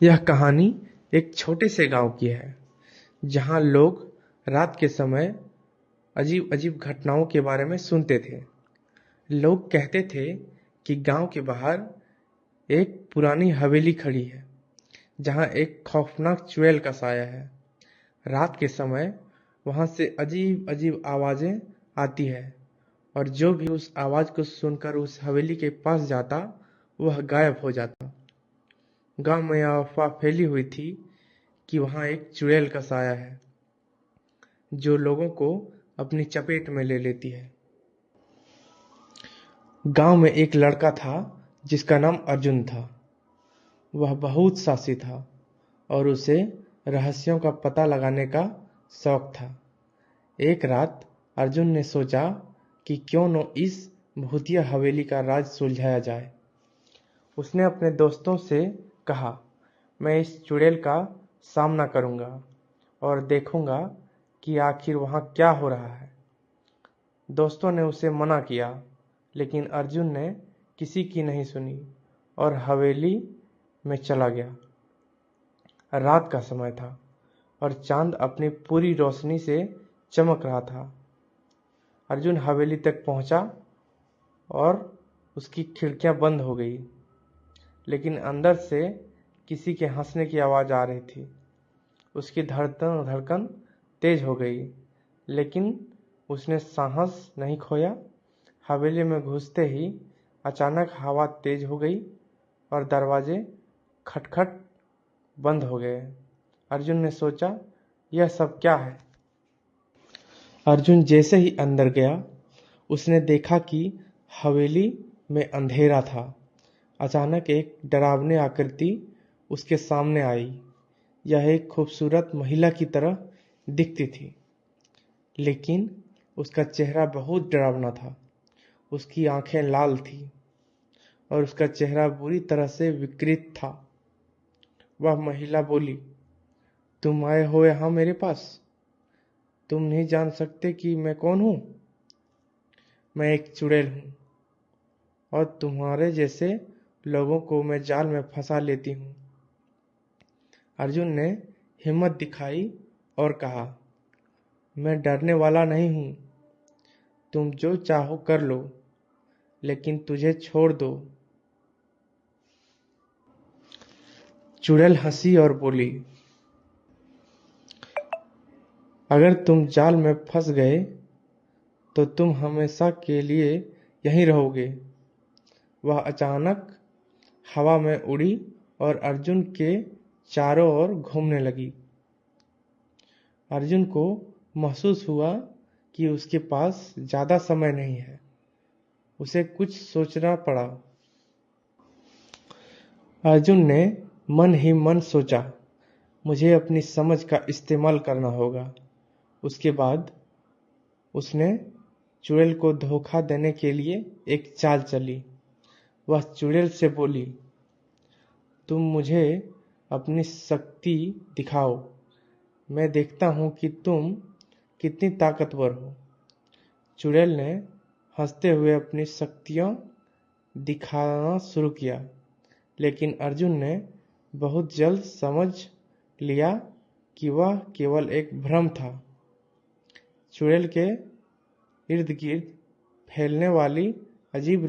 यह कहानी एक छोटे से गांव की है, जहां लोग रात के समय अजीब अजीब घटनाओं के बारे में सुनते थे। लोग कहते थे कि गांव के बाहर एक पुरानी हवेली खड़ी है, जहां एक खौफनाक चुड़ैल का साया है। रात के समय वहां से अजीब अजीब आवाजें आती है, और जो भी उस आवाज को सुनकर उस हवेली के पास जाता, वह गायब हो जाता। गांव में यह अफवाह फैली हुई थी कि वहां एक चुड़ैल का साया है, जो लोगों को अपनी चपेट में ले लेती है। गांव में एक लड़का था जिसका नाम अर्जुन था। वह बहुत साहसी था और उसे रहस्यों का पता लगाने का शौक था। एक रात अर्जुन ने सोचा कि क्यों न इस भूतिया हवेली का राज सुलझाया जाए। उसने अपने दोस्तों से कहा, मैं इस चुड़ैल का सामना करूंगा और देखूंगा कि आखिर वहां क्या हो रहा है। दोस्तों ने उसे मना किया, लेकिन अर्जुन ने किसी की नहीं सुनी और हवेली में चला गया। रात का समय था और चांद अपनी पूरी रोशनी से चमक रहा था। अर्जुन हवेली तक पहुंचा और उसकी खिड़कियां बंद हो गई, लेकिन अंदर से किसी के हंसने की आवाज आ रही थी। उसकी धड़कन तेज हो गई, लेकिन उसने साहस नहीं खोया। हवेली में घुसते ही अचानक हवा तेज हो गई और दरवाजे खटखट बंद हो गए। अर्जुन ने सोचा, यह सब क्या है? अर्जुन जैसे ही अंदर गया, उसने देखा कि हवेली में अंधेरा था। अचानक एक डरावनी आकृति उसके सामने आई। यह एक खूबसूरत महिला की तरह दिखती थी, लेकिन उसका चेहरा बहुत डरावना था। उसकी आंखें लाल थीं और उसका चेहरा बुरी तरह से विकृत था। वह महिला बोली, तुम आए हो यहाँ मेरे पास? तुम नहीं जान सकते कि मैं कौन हूँ? मैं एक चुड़ैल हूँ और तुम्हारे जैसे लोगों को मैं जाल में फंसा लेती हूँ। अर्जुन ने हिम्मत दिखाई और कहा, मैं डरने वाला नहीं हूँ। तुम जो चाहो कर लो, लेकिन तुझे छोड़ दो। चुड़ैल हंसी और बोली, अगर तुम जाल में फंस गए तो तुम हमेशा के लिए यहीं रहोगे। वह अचानक हवा में उड़ी और अर्जुन के चारों ओर घूमने लगी। अर्जुन को महसूस हुआ कि उसके पास ज्यादा समय नहीं है। उसे कुछ सोचना पड़ा। अर्जुन ने मन ही मन सोचा, मुझे अपनी समझ का इस्तेमाल करना होगा। उसके बाद उसने चुड़ैल को धोखा देने के लिए एक चाल चली। वह चुड़ैल से बोली, तुम मुझे अपनी शक्ति दिखाओ, मैं देखता हूँ कि तुम कितनी ताकतवर हो। चुड़ैल ने हंसते हुए अपनी शक्तियाँ दिखाना शुरू किया, लेकिन अर्जुन ने बहुत जल्द समझ लिया कि वह केवल एक भ्रम था। चुड़ैल के इर्द गिर्द फैलने वाली अजीब